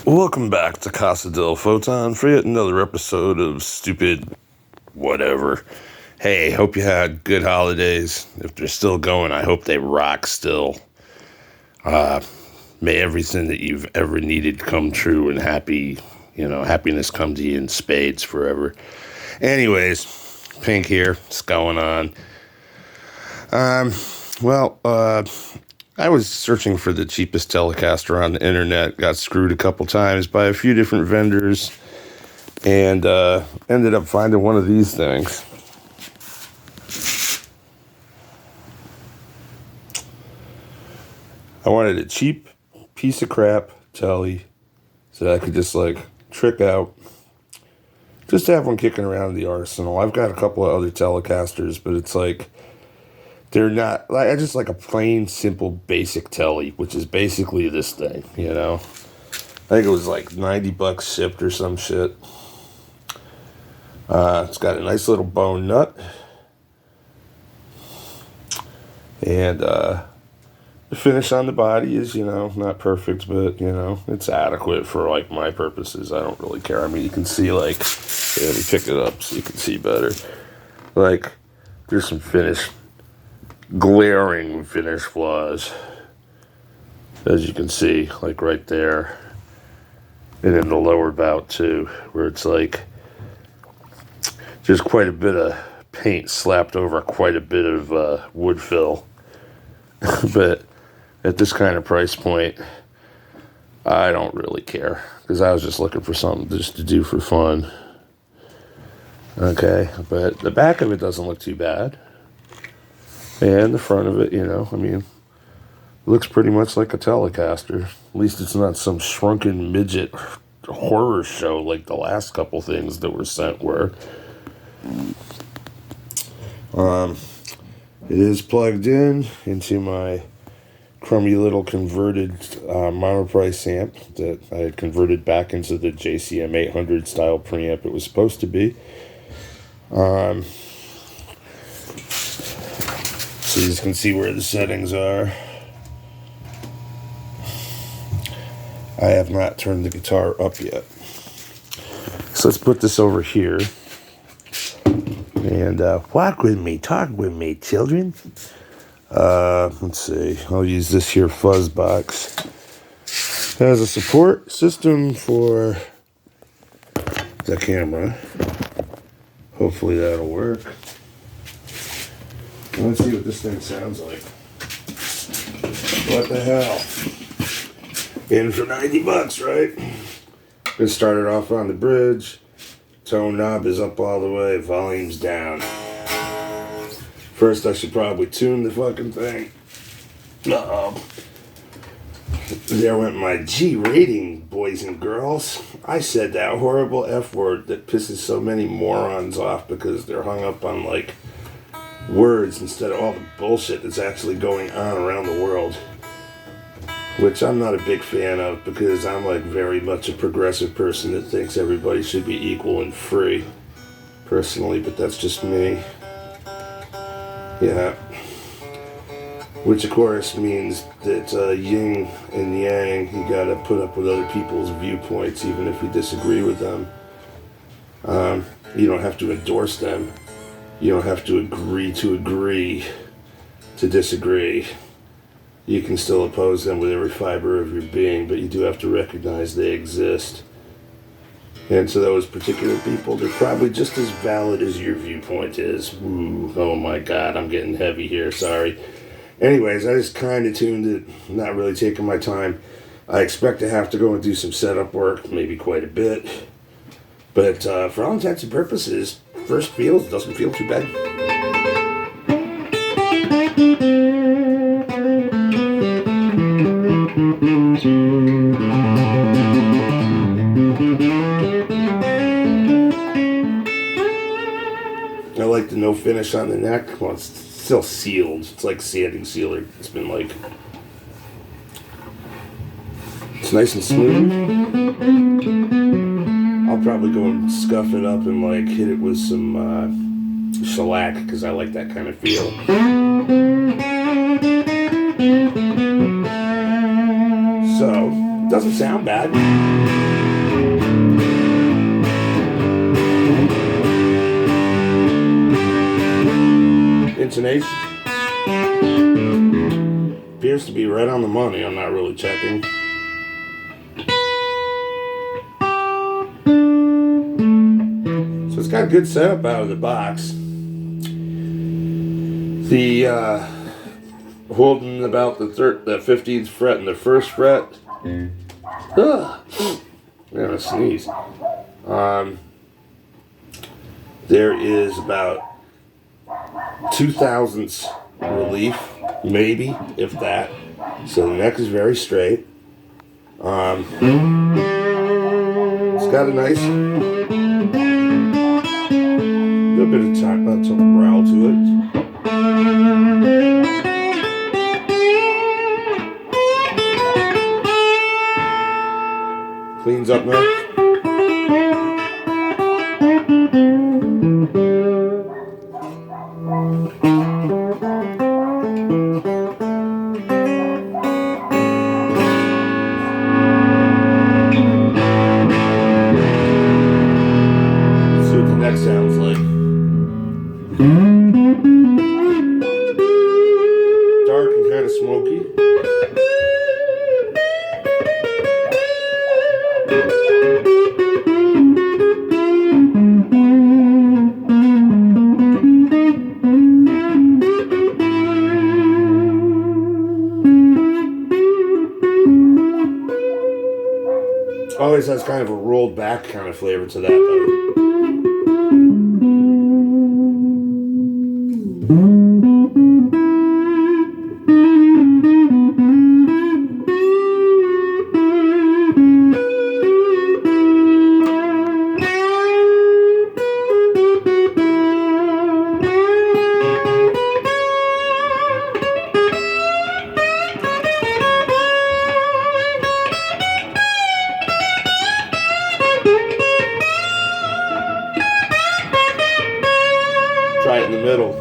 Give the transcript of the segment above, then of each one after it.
Welcome back to Casa del Photon for yet another episode of Stupid Whatever. Hey, hope you had good holidays. If they're still going, I hope they rock still. May everything that you've ever needed come true and happiness come to you in spades forever. Anyways, Pink here. What's going on? I was searching for the cheapest Telecaster on the internet, got screwed a couple times by a few different vendors, and ended up finding one of these things. I wanted a cheap piece of crap tele so that I could just trick out, just have one kicking around the arsenal. I've got a couple of other Telecasters, but it's they're not, I just like a plain, simple, basic tele, which is basically this thing, I think it was like $90 shipped or some shit. It's got a nice little bone nut. And the finish on the body is, not perfect, but, it's adequate for, my purposes. I don't really care. I mean, you can see, let me pick it up so you can see better. There's some glaring finish flaws, as you can see, right there, and in the lower bout too, where it's just quite a bit of paint slapped over quite a bit of wood fill. But at this kind of price point, I don't really care, because I was just looking for something just to do for fun. Okay, but the back of it doesn't look too bad. And the front of it, looks pretty much like a Telecaster. At least it's not some shrunken midget horror show like the last couple things that were sent were. It is plugged into my crummy little converted monoprice amp that I had converted back into the JCM 800 style preamp it was supposed to be. So you can see where the settings are. I have not turned the guitar up yet. So let's put this over here. And walk with me, talk with me, children. Let's see. I'll use this here fuzz box. It has a support system for the camera. Hopefully that'll work. Let's see what this thing sounds like. What the hell? In for $90, right? Gonna start it off on the bridge. Tone knob is up all the way. Volume's down. First, I should probably tune the fucking thing. Uh-oh. There went my G rating, boys and girls. I said that horrible F word that pisses so many morons off because they're hung up on, words instead of all the bullshit that's actually going on around the world, which I'm not a big fan of, because I'm very much a progressive person that thinks everybody should be equal and free personally, but that's just me. Yeah, which of course means that yin and yang, you gotta put up with other people's viewpoints even if you disagree with them. You don't have to endorse them. You don't have to agree to disagree. You can still oppose them with every fiber of your being, but you do have to recognize they exist. And to those particular people, they're probably just as valid as your viewpoint is. Ooh, oh my God, I'm getting heavy here, sorry. Anyways, I just kind of tuned it, not really taking my time. I expect to have to go and do some setup work, maybe quite a bit. But for all intents and purposes, first doesn't feel too bad. I like the no finish on the neck. Well, it's still sealed. It's like sanding sealer. It's been it's nice and smooth. I'll probably go and scuff it up and hit it with some shellac, because I like that kind of feel. So It doesn't sound bad. Intonation appears to be right on the money. I'm not really checking. So it's got a good setup out of the box. The holding about the 15th fret and the 1st fret. Ugh. I'm gonna sneeze. There is about 2/1000ths relief, maybe, if that. So the neck is very straight. It's got a nice little bit of some growl to it. Cleans up now. Sounds like dark and kind of smoky. Always has kind of a rolled back kind of flavor to that though. Try it in the middle.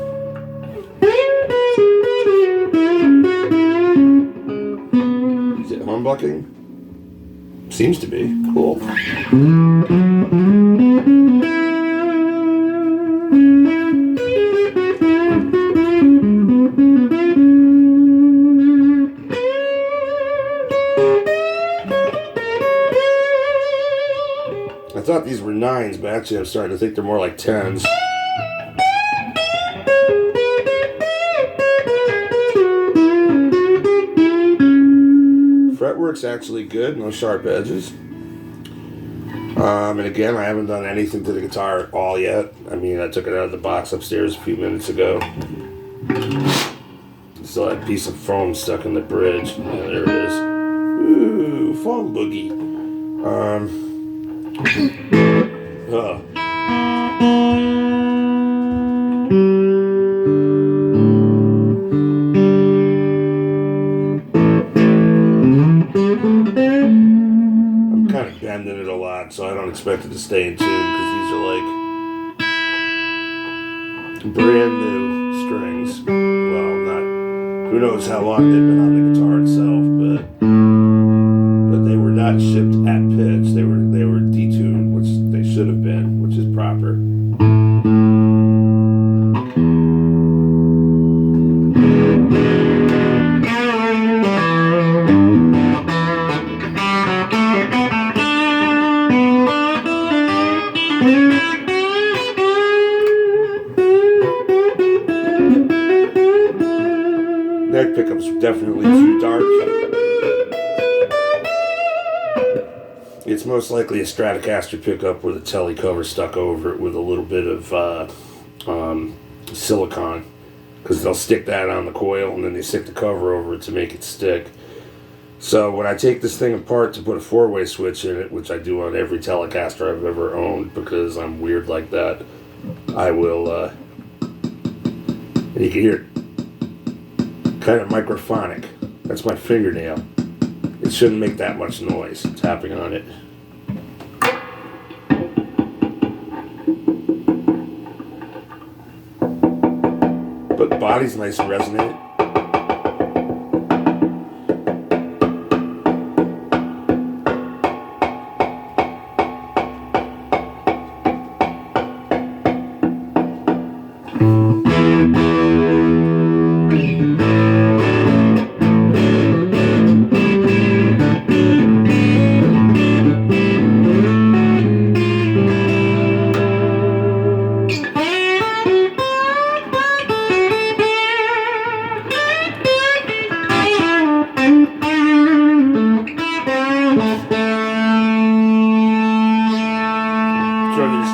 Is it humbucking? Seems to be. Cool. I thought these were 9s, but actually I'm starting to think they're more like 10s. Fretwork's actually good, no sharp edges. And again, I haven't done anything to the guitar at all yet. I mean, I took it out of the box upstairs a few minutes ago. Still had a piece of foam stuck in the bridge. Yeah, there it is. Ooh, foam boogie. I'm kind of bending it a lot, so I don't expect it to stay in tune because these are like brand new strings. Well, not who knows how long they've been on the guitar itself, but they were not shipped at pitch. They were detuned, which they should have been, which is proper. Neck pickup's definitely too dark. It's most likely a Stratocaster pickup with a tele cover stuck over it with a little bit of silicone, because they'll stick that on the coil and then they stick the cover over it to make it stick. So when I take this thing apart to put a 4-way switch in it, which I do on every Telecaster I've ever owned because I'm weird like that, I will, and you can hear it. Kind of microphonic. That's my fingernail. It shouldn't make that much noise tapping on it. But the body's nice and resonant.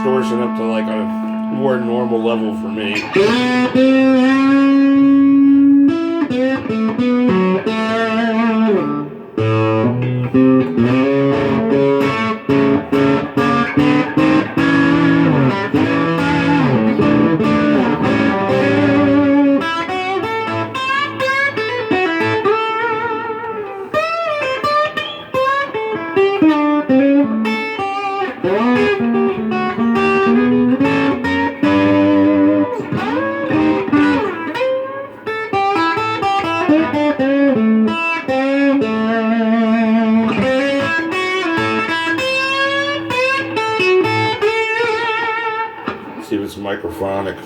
distortion up to like a more normal level for me. See if it's microphonic.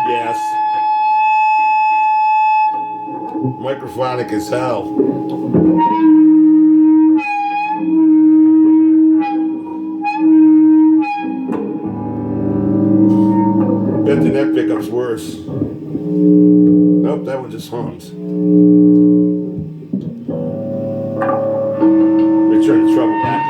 Yes. Microphonic as hell. Bet the neck pickup's worse. Nope, that one just hums. Let me turn the treble back up.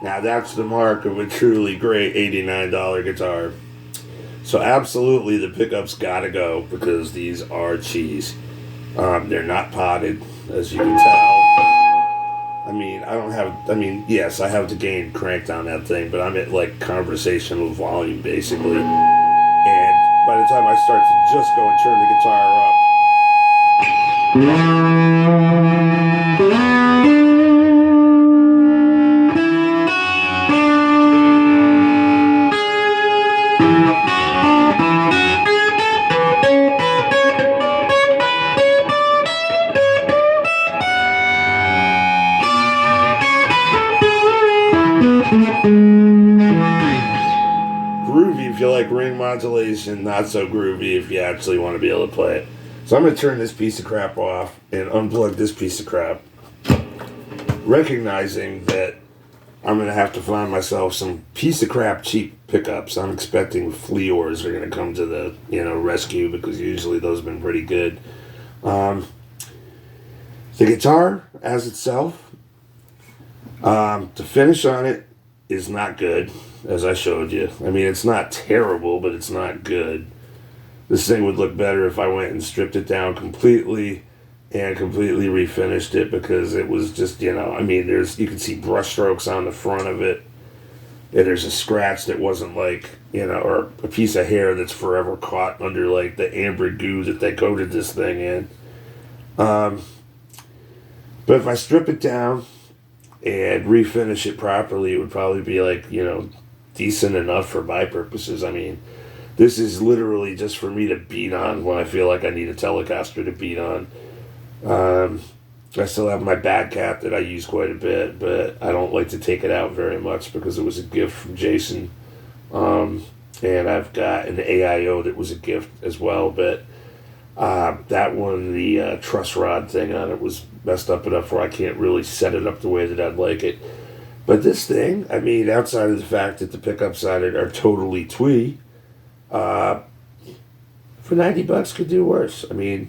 Now that's the mark of a truly great $89 guitar. So absolutely the pickups gotta go because these are cheese. They're not potted, as you can tell. Yes, I have the gain cranked on that thing, but I'm at like conversational volume basically. And by the time I start to just go and turn the guitar up, groovy if you like ring modulation, not so groovy if you actually want to be able to play it. So I'm going to turn this piece of crap off and unplug this piece of crap, recognizing that I'm going to have to find myself some piece of crap cheap pickups. I'm expecting Fleors are going to come to the rescue because usually those have been pretty good. The guitar as itself, the finish on it is not good, as I showed you. I mean, it's not terrible, but it's not good. This thing would look better if I went and stripped it down completely and completely refinished it because it was just, you can see brush strokes on the front of it. And there's a scratch that wasn't like, or a piece of hair that's forever caught under like the amber goo that they coated this thing in. But if I strip it down and refinish it properly, it would probably be like, decent enough for my purposes. I mean, this is literally just for me to beat on when I feel like I need a Telecaster to beat on. I still have my Bad Cat that I use quite a bit, but I don't like to take it out very much because it was a gift from Jason. And I've got an AIO that was a gift as well, but that one, the truss rod thing on it was messed up enough where I can't really set it up the way that I'd like it. But this thing, I mean, outside of the fact that the pickups on it are totally twee, for $90 could do worse. I mean,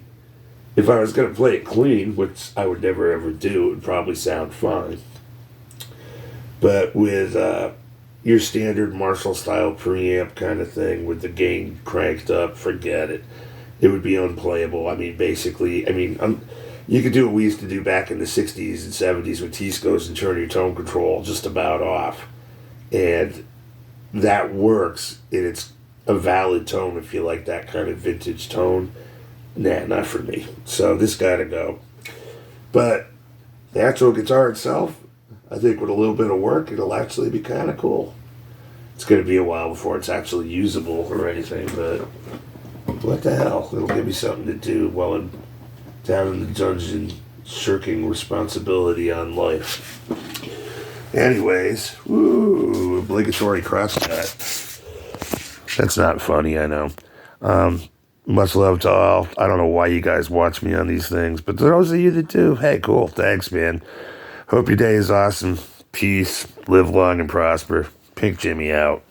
if I was going to play it clean, which I would never ever do, it would probably sound fine. But with your standard Marshall style preamp kind of thing with the gain cranked up, forget it. It would be unplayable. I mean, basically, you could do what we used to do back in the 60s and 70s with T-scos and turn your tone control just about off. And that works, and it's a valid tone if you like that kind of vintage tone. Nah, not for me. So this got to go. But the actual guitar itself, I think with a little bit of work, it'll actually be kind of cool. It's going to be a while before it's actually usable or anything, but what the hell? It'll give me something to do while I'm down in the dungeon shirking responsibility on life. Anyways, woo, obligatory crosscut. That's not funny, I know. Much love to all. I don't know why you guys watch me on these things, but those of you that do, hey, cool. Thanks, man. Hope your day is awesome. Peace. Live long and prosper. Pink Jimmy out.